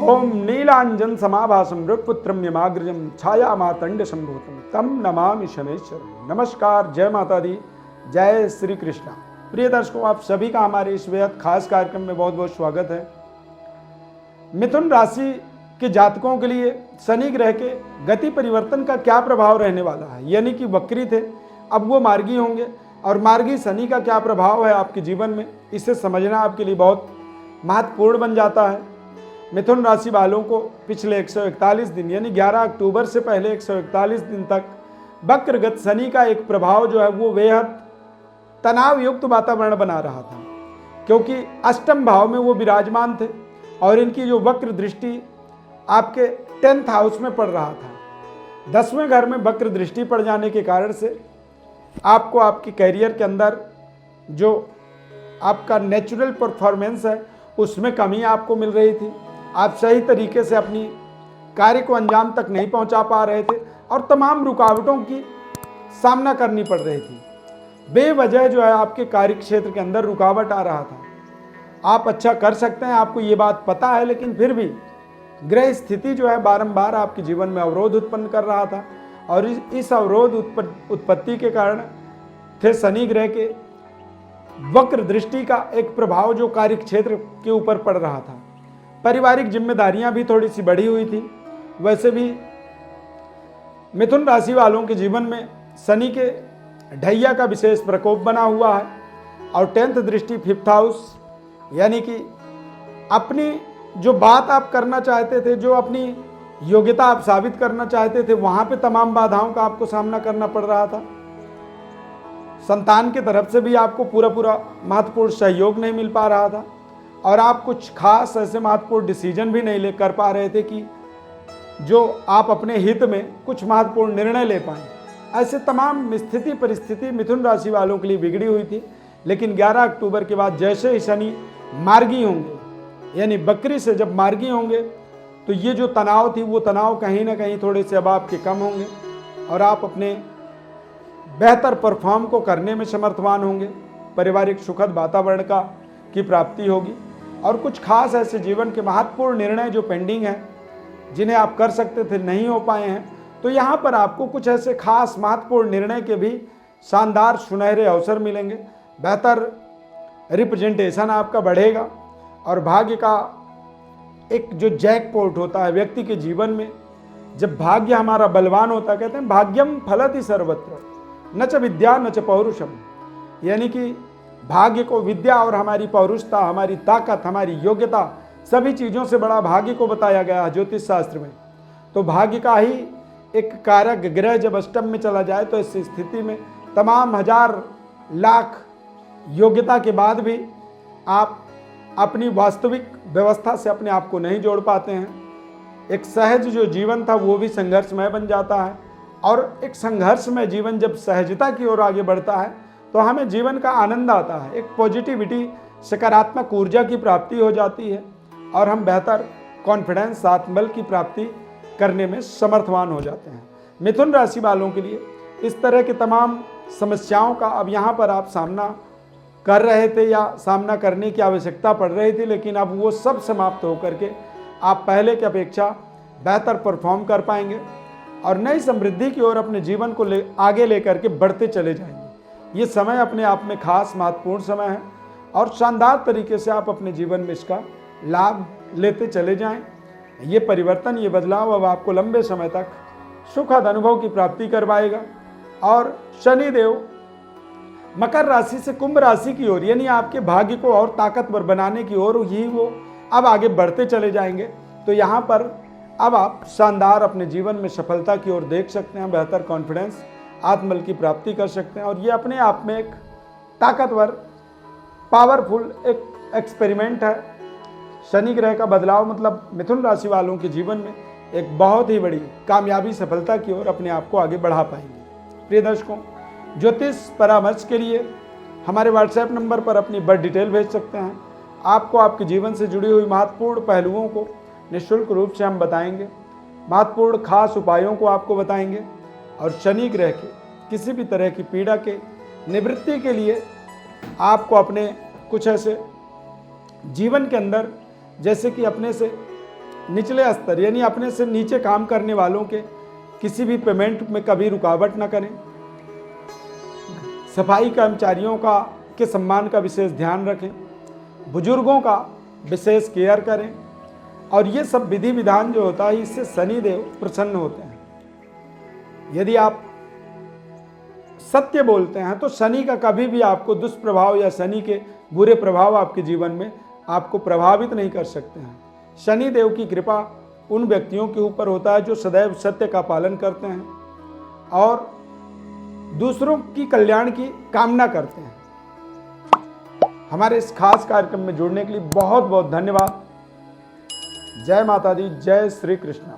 ओम नीलांजन समाभासम रघुपुत्रम यमाग्रजम छाया मातंड संभूतम तम नमामि शनैश्वरम। नमस्कार, जय माता दी, जय श्री कृष्णा। प्रिय दर्शकों, आप सभी का हमारे इस बेहद खास कार्यक्रम में बहुत बहुत स्वागत है। मिथुन राशि के जातकों के लिए शनि ग्रह के गति परिवर्तन का क्या प्रभाव रहने वाला है, यानी कि वक्री थे अब वो मार्गी होंगे, और मार्गी शनि का क्या प्रभाव है आपके जीवन में, इसे समझना आपके लिए बहुत महत्वपूर्ण बन जाता है। मिथुन राशि वालों को पिछले 141 दिन यानी 11 अक्टूबर से पहले 141 दिन तक वक्रगत शनि का एक प्रभाव जो है वो बेहद तनाव युक्त वातावरण बना रहा था, क्योंकि अष्टम भाव में वो विराजमान थे और इनकी जो वक्र दृष्टि आपके 10th हाउस में पड़ रहा था। 10वें घर में वक्र दृष्टि पड़ जाने के कारण से आपको आपके कैरियर के अंदर जो आपका नेचुरल परफॉर्मेंस है उसमें कमी आपको मिल रही थी। आप सही तरीके से अपनी कार्य को अंजाम तक नहीं पहुंचा पा रहे थे और तमाम रुकावटों की सामना करनी पड़ रही थी। बेवजह जो है आपके कार्य क्षेत्र के अंदर रुकावट आ रहा था। आप अच्छा कर सकते हैं, आपको ये बात पता है, लेकिन फिर भी ग्रह स्थिति जो है बारंबार आपके जीवन में अवरोध उत्पन्न कर रहा था और इस अवरोध उत्पत्ति के कारण थे शनि ग्रह के वक्र दृष्टि का एक प्रभाव जो कार्य क्षेत्र के ऊपर पड़ रहा था। पारिवारिक जिम्मेदारियां भी थोड़ी सी बढ़ी हुई थी। वैसे भी मिथुन राशि वालों के जीवन में शनि के ढैया का विशेष प्रकोप बना हुआ है और 10th दृष्टि 5th हाउस, यानी कि अपनी जो बात आप करना चाहते थे, जो अपनी योग्यता आप साबित करना चाहते थे, वहां पे तमाम बाधाओं का आपको सामना करना पड़ रहा था। संतान की तरफ से भी आपको पूरा महत्वपूर्ण सहयोग नहीं मिल पा रहा था और आप कुछ खास ऐसे महत्वपूर्ण डिसीजन भी नहीं ले कर पा रहे थे कि जो आप अपने हित में कुछ महत्वपूर्ण निर्णय ले पाएं। ऐसे तमाम स्थिति परिस्थिति मिथुन राशि वालों के लिए बिगड़ी हुई थी। लेकिन 11 अक्टूबर के बाद जैसे ही शनि मार्गी होंगे, यानी बकरी से जब मार्गी होंगे, तो ये जो तनाव थी वो तनाव कहीं ना कहीं थोड़े से अब आपके कम होंगे और आप अपने बेहतर परफॉर्म को करने में समर्थवान होंगे। पारिवारिक सुखद वातावरण की प्राप्ति होगी और कुछ खास ऐसे जीवन के महत्वपूर्ण निर्णय जो पेंडिंग हैं, जिन्हें आप कर सकते थे नहीं हो पाए हैं, तो यहाँ पर आपको कुछ ऐसे खास महत्वपूर्ण निर्णय के भी शानदार सुनहरे अवसर मिलेंगे। बेहतर रिप्रेजेंटेशन आपका बढ़ेगा और भाग्य का एक जो जैकपॉट होता है व्यक्ति के जीवन में, जब भाग्य हमारा बलवान होता है, कहते हैं भाग्यम फलति सर्वत्र न च विद्या न च पौरुषम, यानी कि भाग्य को विद्या और हमारी पौरुषता, हमारी ताकत, हमारी योग्यता, सभी चीज़ों से बड़ा भाग्य को बताया गया है ज्योतिष शास्त्र में। तो भाग्य का ही एक कारक ग्रह जब अष्टम में चला जाए तो इस स्थिति में तमाम हजार लाख योग्यता के बाद भी आप अपनी वास्तविक व्यवस्था से अपने आप को नहीं जोड़ पाते हैं। एक सहज जो जीवन था वो भी संघर्षमय बन जाता है और एक संघर्षमय जीवन जब सहजता की ओर आगे बढ़ता है तो हमें जीवन का आनंद आता है, एक पॉजिटिविटी, सकारात्मक ऊर्जा की प्राप्ति हो जाती है और हम बेहतर कॉन्फिडेंस, आत्मबल की प्राप्ति करने में समर्थवान हो जाते हैं। मिथुन राशि वालों के लिए इस तरह के तमाम समस्याओं का अब यहाँ पर आप सामना कर रहे थे या सामना करने की आवश्यकता पड़ रही थी, लेकिन अब वो सब समाप्त होकर के आप पहले की अपेक्षा बेहतर परफॉर्म कर पाएंगे और नई समृद्धि की ओर अपने जीवन को आगे लेकर के बढ़ते चले जाएंगे। ये समय अपने आप में खास महत्वपूर्ण समय है और शानदार तरीके से आप अपने जीवन में इसका लाभ लेते चले जाएं। ये परिवर्तन, ये बदलाव अब आपको लंबे समय तक सुखद अनुभव की प्राप्ति करवाएगा और शनिदेव मकर राशि से कुंभ राशि की ओर, यानी आपके भाग्य को और ताकतवर बनाने की ओर ही वो अब आगे बढ़ते चले जाएंगे। तो यहाँ पर अब आप शानदार अपने जीवन में सफलता की ओर देख सकते हैं, बेहतर कॉन्फिडेंस, आत्मबल की प्राप्ति कर सकते हैं और ये अपने आप में एक ताकतवर, पावरफुल एक एक्सपेरिमेंट है। शनि ग्रह का बदलाव मतलब मिथुन राशि वालों के जीवन में एक बहुत ही बड़ी कामयाबी, सफलता की ओर अपने आप को आगे बढ़ा पाएंगे। प्रिय दर्शकों, ज्योतिष परामर्श के लिए हमारे व्हाट्सएप नंबर पर अपनी बर्थ डिटेल भेज सकते हैं। आपको आपके जीवन से जुड़ी हुई महत्वपूर्ण पहलुओं को निःशुल्क रूप से हम बताएंगे, महत्वपूर्ण खास उपायों को आपको बताएंगे और शनि ग्रह के किसी भी तरह की पीड़ा के निवृत्ति के लिए आपको अपने कुछ ऐसे जीवन के अंदर, जैसे कि अपने से निचले स्तर यानी अपने से नीचे काम करने वालों के किसी भी पेमेंट में कभी रुकावट न करें। सफाई कर्मचारियों का के सम्मान का विशेष ध्यान रखें। बुजुर्गों का विशेष केयर करें। और ये सब विधि विधान जो होता है इससे शनिदेव प्रसन्न होते हैं। यदि आप सत्य बोलते हैं तो शनि का कभी भी आपको दुष्प्रभाव या शनि के बुरे प्रभाव आपके जीवन में आपको प्रभावित नहीं कर सकते हैं। शनि देव की कृपा उन व्यक्तियों के ऊपर होता है जो सदैव सत्य का पालन करते हैं और दूसरों की कल्याण की कामना करते हैं। हमारे इस खास कार्यक्रम में जुड़ने के लिए बहुत बहुत धन्यवाद। जय माता दी, जय श्री कृष्ण।